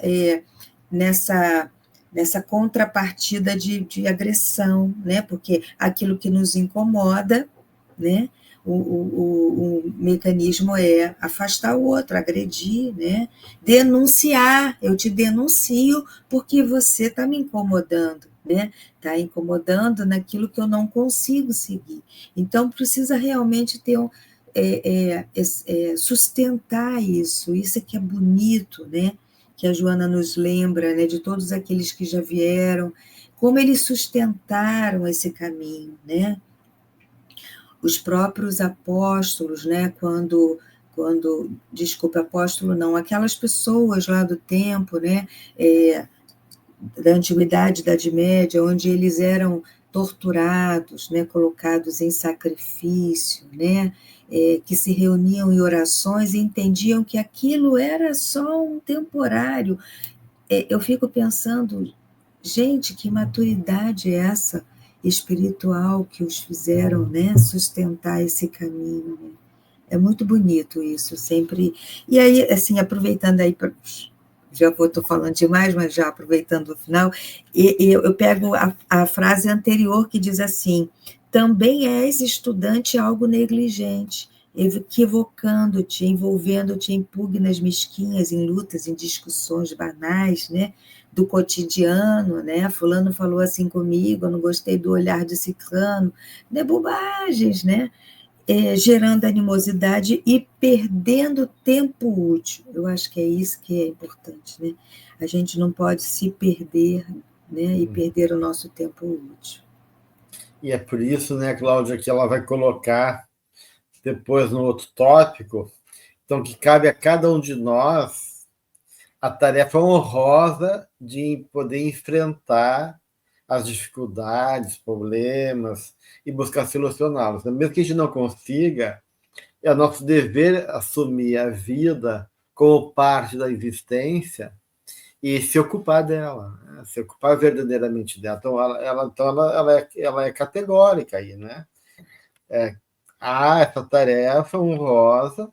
nessa contrapartida de agressão, né? Porque aquilo que nos incomoda, né? O mecanismo é afastar o outro, agredir, né? Denunciar, eu te denuncio porque você está me incomodando, né? Está incomodando naquilo que eu não consigo seguir. Então, precisa realmente ter sustentar isso é que é bonito, né? Que a Joana nos lembra, né? De todos aqueles que já vieram, como eles sustentaram esse caminho, né? Os próprios apóstolos, né? Desculpa, apóstolo não, aquelas pessoas lá do tempo, né? Da antiguidade, da Idade Média, onde eles eram torturados, né, colocados em sacrifício, né, que se reuniam em orações e entendiam que aquilo era só um temporário. Eu fico pensando, gente, que maturidade é essa espiritual que os fizeram, né, sustentar esse caminho, né? É muito bonito isso, sempre. E aí, assim, aproveitando aí já estou falando demais, mas já aproveitando o final, eu pego a frase anterior que diz assim, também és estudante algo negligente, equivocando-te, envolvendo-te em pugnas mesquinhas, em lutas, em discussões banais, né, do cotidiano, né, fulano falou assim comigo, eu não gostei do olhar de ciclano, né, bobagens, né, gerando animosidade e perdendo tempo útil. Eu acho que é isso que é importante, né? A gente não pode se perder, né? E perder o nosso tempo útil. E é por isso, né, Cláudia, que ela vai colocar depois no outro tópico, então que cabe a cada um de nós a tarefa honrosa de poder enfrentar as dificuldades, problemas e buscar solucioná-los. Mesmo que a gente não consiga, é nosso dever assumir a vida como parte da existência e se ocupar dela, né? Se ocupar verdadeiramente dela. Então, ela é categórica aí, né? Há essa tarefa honrosa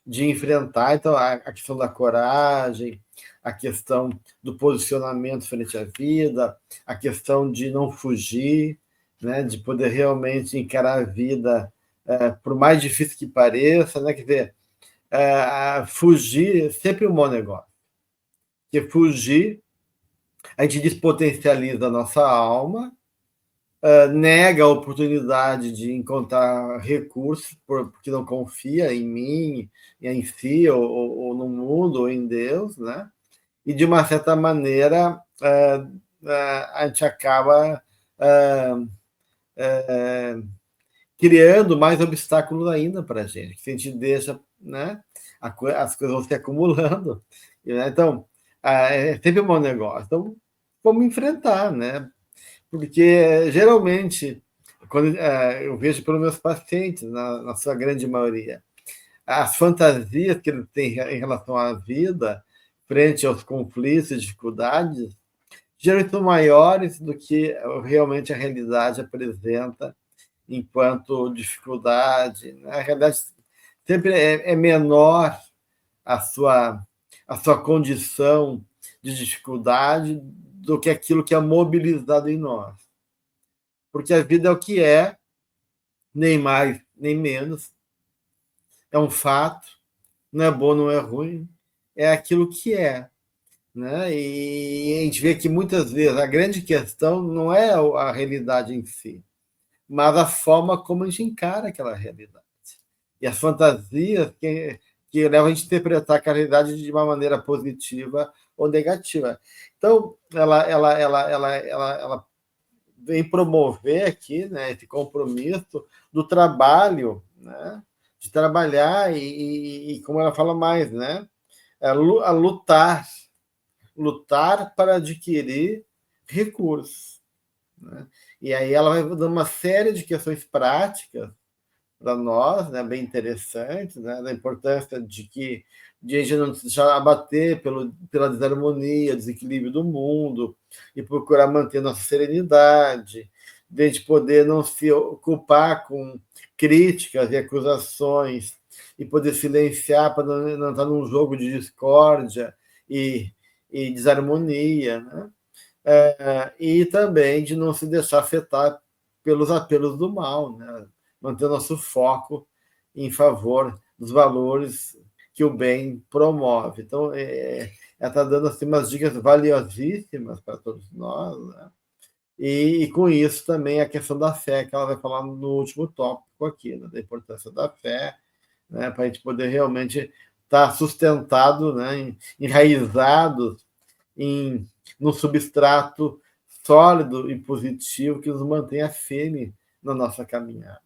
de enfrentar, então, a questão da coragem, a questão do posicionamento frente à vida, a questão de não fugir, né, de poder realmente encarar a vida, por mais difícil que pareça, né, quer dizer, fugir é sempre um bom negócio. Porque fugir, a gente despotencializa a nossa alma, nega a oportunidade de encontrar recursos porque não confia em mim, em si, ou no mundo, ou em Deus, né? E, de uma certa maneira, a gente acaba criando mais obstáculos ainda para a gente, que a gente deixa, né? As coisas vão se acumulando. Né? Então, é sempre um bom negócio. Então, vamos enfrentar, né? Porque, geralmente, quando eu vejo pelos meus pacientes, na sua grande maioria, as fantasias que eles têm em relação à vida, frente aos conflitos e dificuldades, geralmente são maiores do que realmente a realidade apresenta enquanto dificuldade. Na realidade, sempre é menor a sua condição de dificuldade do que aquilo que é mobilizado em nós. Porque a vida é o que é, nem mais nem menos. É um fato, não é bom, não é ruim, é aquilo que é. Né? E a gente vê que muitas vezes a grande questão não é a realidade em si, mas a forma como a gente encara aquela realidade. E as fantasias que levam a gente a interpretar a realidade de uma maneira positiva ou negativa. Então, ela vem promover aqui, né, esse compromisso do trabalho, né, de trabalhar e como ela fala mais, né, a lutar para adquirir recursos. Né? E aí ela vai dando uma série de questões práticas para nós, né, bem interessantes, né, da importância de a gente não se deixar abater pela desarmonia, desequilíbrio do mundo e procurar manter nossa serenidade, de a gente poder não se ocupar com críticas e acusações e poder silenciar para não estar num jogo de discórdia e, e desarmonia, né? E também de não se deixar afetar pelos apelos do mal, né? Manter nosso foco em favor dos valores que o bem promove. Então, ela está dando assim, umas dicas valiosíssimas para todos nós, né? E com isso também a questão da fé, que ela vai falar no último tópico aqui, né? Da importância da fé, né? Para a gente poder realmente estar sustentado, né? Enraizado no substrato sólido e positivo que nos mantenha firme na nossa caminhada.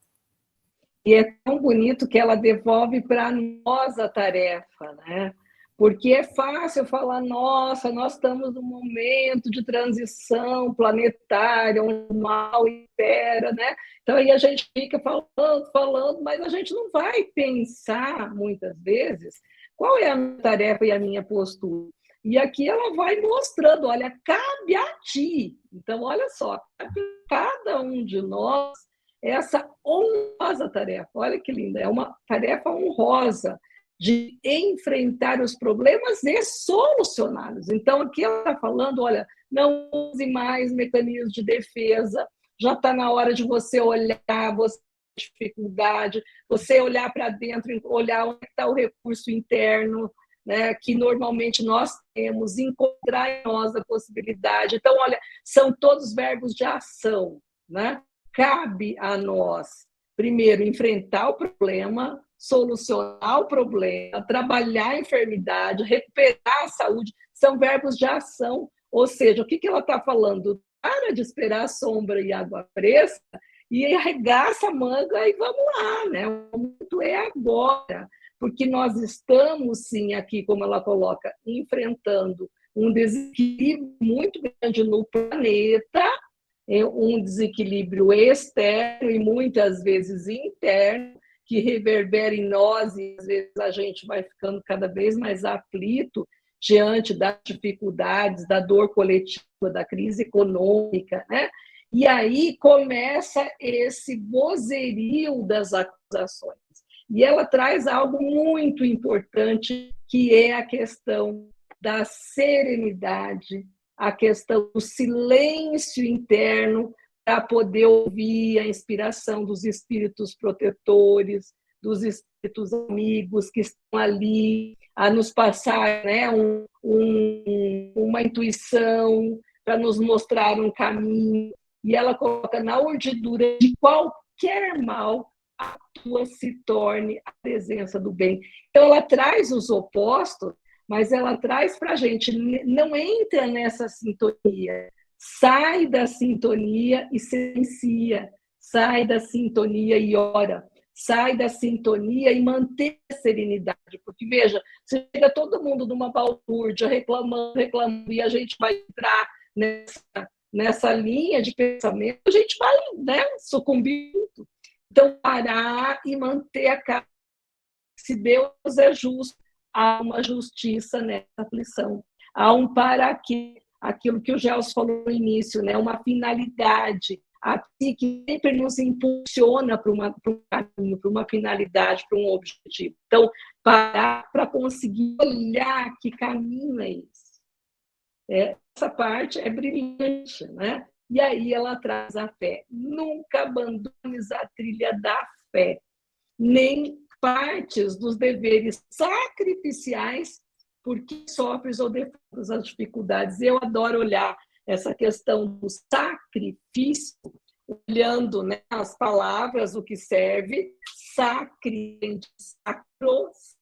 E é tão bonito que ela devolve para nós a tarefa, né? Porque é fácil falar, nossa, nós estamos num momento de transição planetária, onde o mal impera, né? Então aí a gente fica falando, mas a gente não vai pensar, muitas vezes, qual é a minha tarefa e a minha postura. E aqui ela vai mostrando, olha, cabe a ti. Então, olha só, cabe a cada um de nós essa honrosa tarefa. Olha que linda, é uma tarefa honrosa de enfrentar os problemas e solucioná-los. Então, aqui ela está falando, olha, não use mais mecanismos de defesa, já está na hora de você olhar, você dificuldade, você olhar para dentro, olhar onde está o recurso interno, né, que normalmente nós temos, encontrar em nós a possibilidade. Então, olha, são todos verbos de ação, né? Cabe a nós, primeiro, enfrentar o problema, solucionar o problema, trabalhar a enfermidade, recuperar a saúde, são verbos de ação. Ou seja, o que ela está falando? Para de esperar sombra e água fresca e arregaça a manga e vamos lá, né? O momento é agora, porque nós estamos, sim, aqui, como ela coloca, enfrentando um desequilíbrio muito grande no planeta, um desequilíbrio externo e muitas vezes interno, que reverbera em nós e às vezes a gente vai ficando cada vez mais aflito diante das dificuldades, da dor coletiva, da crise econômica, né? E aí começa esse vozerio das acusações. E ela traz algo muito importante, que é a questão da serenidade, a questão do silêncio interno para poder ouvir a inspiração dos espíritos protetores, dos espíritos amigos que estão ali a nos passar, né, uma intuição para nos mostrar um caminho. E ela coloca na urdidura de qualquer mal a tua se torne a presença do bem. Então ela traz os opostos, mas ela traz para a gente, não entra nessa sintonia, sai da sintonia e silencia, sai da sintonia e ora, sai da sintonia e mantém a serenidade, porque veja, se chega todo mundo numa balbúrdia reclamando, e a gente vai entrar nessa linha de pensamento, a gente vai, né, sucumbir. Então, parar e manter a calma. Se Deus é justo, há uma justiça nessa aflição. Há um para quê, aquilo que o Gelson falou no início, né? Uma finalidade, aqui que sempre nos impulsiona para um caminho, para uma finalidade, para um objetivo. Então, parar para conseguir olhar que caminho é esse. Essa parte é brilhante, né? E aí ela traz a fé. Nunca abandones a trilha da fé. nem partes dos deveres sacrificiais porque sofres ou defrontas as dificuldades. Eu adoro olhar essa questão do sacrifício, olhando, né, as palavras, o que serve, sacro,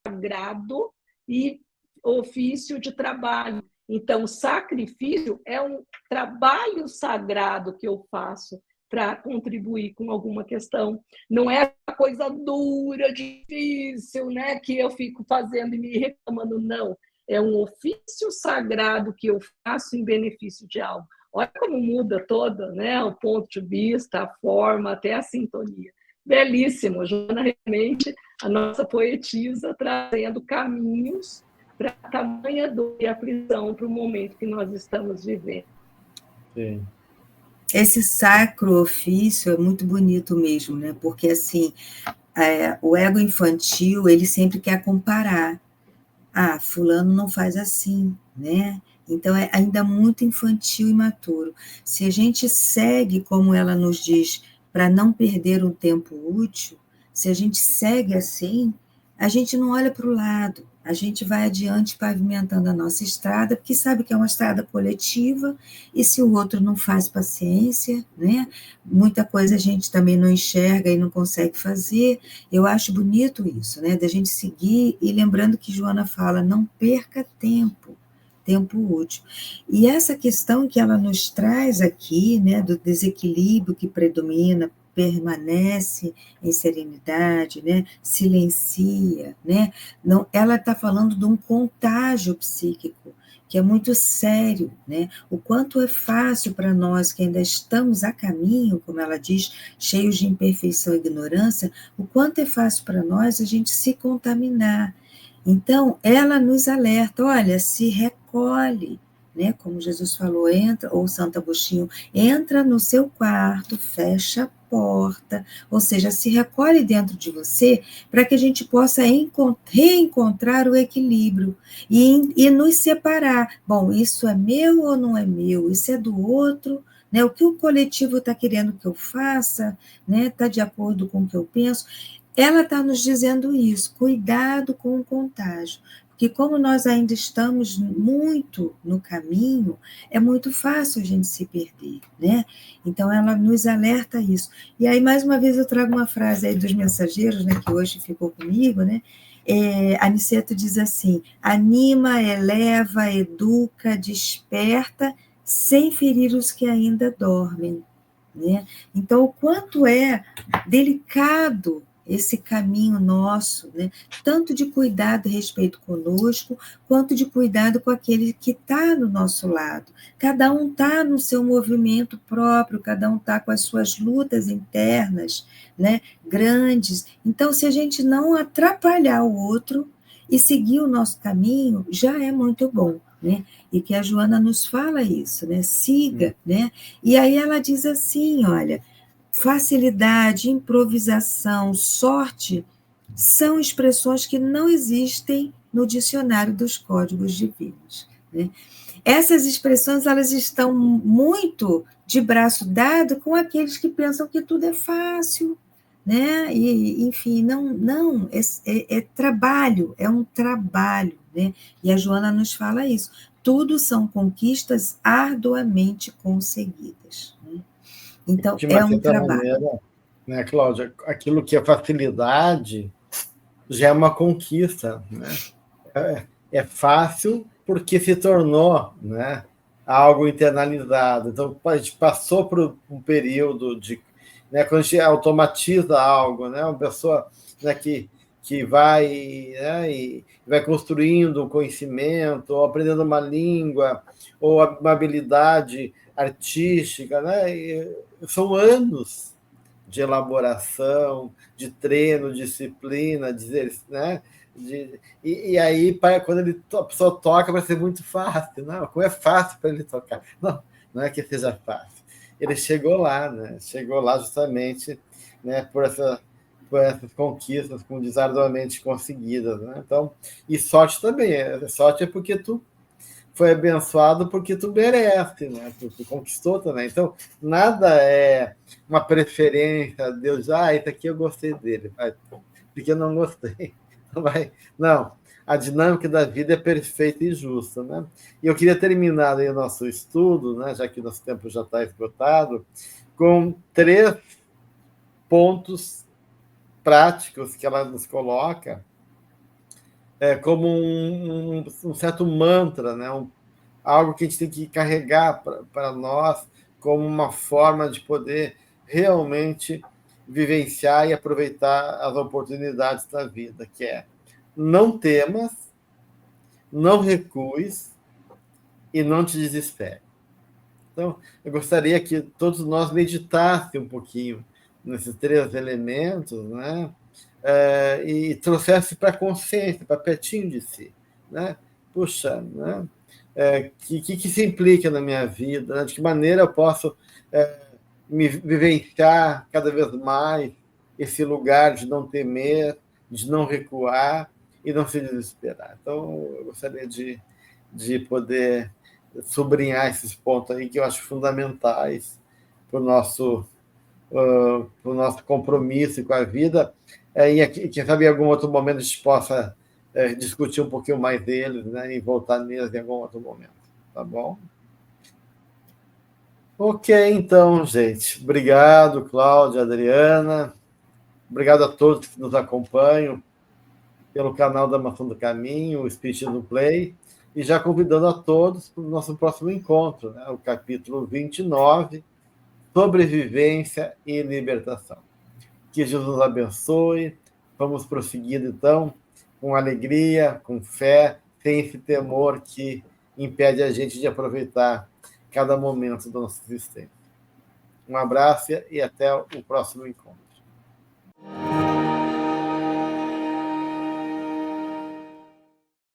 sagrado e ofício de trabalho. Então, sacrifício é um trabalho sagrado que eu faço para contribuir com alguma questão. Não é a coisa dura, difícil, né, que eu fico fazendo e me reclamando, não. É um ofício sagrado que eu faço em benefício de algo. Olha como muda toda, né, o ponto de vista, a forma, até a sintonia. Belíssimo, Joana, realmente a nossa poetisa trazendo caminhos para a tamanha dor e aflição para o momento que nós estamos vivendo. Sim. Esse sacro ofício é muito bonito mesmo, né? Porque, assim, o ego infantil, ele sempre quer comparar. Ah, fulano não faz assim, né? Então, é ainda muito infantil e imaturo. Se a gente segue, como ela nos diz, para não perder um tempo útil, se a gente segue assim, a gente não olha para o lado, a gente vai adiante pavimentando a nossa estrada, porque sabe que é uma estrada coletiva, e se o outro não faz paciência, né? Muita coisa a gente também não enxerga e não consegue fazer. Eu acho bonito isso, né? Da gente seguir, e lembrando que Joana fala, não perca tempo útil. E essa questão que ela nos traz aqui, né, do desequilíbrio que predomina, permanece em serenidade, né, silencia, né, não, ela está falando de um contágio psíquico, que é muito sério, né, o quanto é fácil para nós que ainda estamos a caminho, como ela diz, cheios de imperfeição e ignorância, o quanto é fácil para nós a gente se contaminar. Então, ela nos alerta, olha, se recolhe, né? Como Jesus falou, entra, ou Santo Agostinho, entra no seu quarto, fecha a porta, ou seja, se recolhe dentro de você para que a gente possa reencontrar o equilíbrio e nos separar. Bom, isso é meu ou não é meu? Isso é do outro? Né? O que o coletivo está querendo que eu faça? Né? Está de acordo com o que eu penso? Ela está nos dizendo isso, cuidado com o contágio, porque como nós ainda estamos muito no caminho, é muito fácil a gente se perder, né? Então ela nos alerta isso. E aí, mais uma vez, eu trago uma frase aí dos mensageiros, né, que hoje ficou comigo, né? Aniceto diz assim, anima, eleva, educa, desperta, sem ferir os que ainda dormem, né? Então, o quanto é delicado esse caminho nosso, né? Tanto de cuidado e respeito conosco, quanto de cuidado com aquele que está no nosso lado. Cada um está no seu movimento próprio, cada um está com as suas lutas internas, né? Grandes. Então, se a gente não atrapalhar o outro e seguir o nosso caminho, já é muito bom, né? E que a Joana nos fala isso, né? Siga, né? E aí ela diz assim, olha, facilidade, improvisação, sorte são expressões que não existem no dicionário dos códigos divinos, né? Essas expressões, elas estão muito de braço dado com aqueles que pensam que tudo é fácil, né? E, enfim, não é trabalho, é um trabalho, né? E a Joana nos fala isso. Tudo são conquistas arduamente conseguidas, né? Então, De é uma um certa trabalho. maneira, né, Cláudia, aquilo que é facilidade já é uma conquista, né? É fácil porque se tornou, né, algo internalizado. Então, a gente passou por um período de, né, quando a gente automatiza algo, né, uma pessoa, né, que vai, né, e vai construindo um conhecimento, ou aprendendo uma língua, ou uma habilidade artística, né, são anos de elaboração, de treino, disciplina, né? E aí, quando a pessoa toca, vai ser muito fácil. Não, como é fácil para ele tocar? Não é que seja fácil. Ele chegou lá, né? Chegou lá justamente, né, por essas conquistas, como diz, arduamente conseguidas. Né? Então, e sorte também. Sorte é porque tu foi abençoado porque tu merece, né? Tu conquistou também. Então, nada é uma preferência, Deus, esse aqui eu gostei dele. porque não gostei. Não, a dinâmica da vida é perfeita e justa, né? E eu queria terminar aí o nosso estudo, né, já que o nosso tempo já está esgotado, com 3 pontos práticos que ela nos coloca como um certo mantra, né? Algo que a gente tem que carregar para nós como uma forma de poder realmente vivenciar e aproveitar as oportunidades da vida, que é: não temas, não recues e não te desespere. Então, eu gostaria que todos nós meditássemos um pouquinho nesses 3 elementos, né? E trouxesse para a consciência, para pertinho de si, né? Puxa, né? Que se implica na minha vida, né? De que maneira eu posso me vivenciar cada vez mais esse lugar de não temer, de não recuar e não se desesperar. Então, eu gostaria de poder sublinhar esses pontos aí que eu acho fundamentais para o nosso compromisso com a vida, e quem sabe em algum outro momento a gente possa discutir um pouquinho mais deles, né, e voltar neles em algum outro momento, tá bom? Ok, então, gente. Obrigado, Cláudia, Adriana. Obrigado a todos que nos acompanham pelo canal da Maçã do Caminho, o Espiritismo Play, e já convidando a todos para o nosso próximo encontro, né, o capítulo 29, Sobrevivência e Libertação. Que Jesus nos abençoe. Vamos prosseguir, então, com alegria, com fé, sem esse temor que impede a gente de aproveitar cada momento da nossa existência. Um abraço e até o próximo encontro.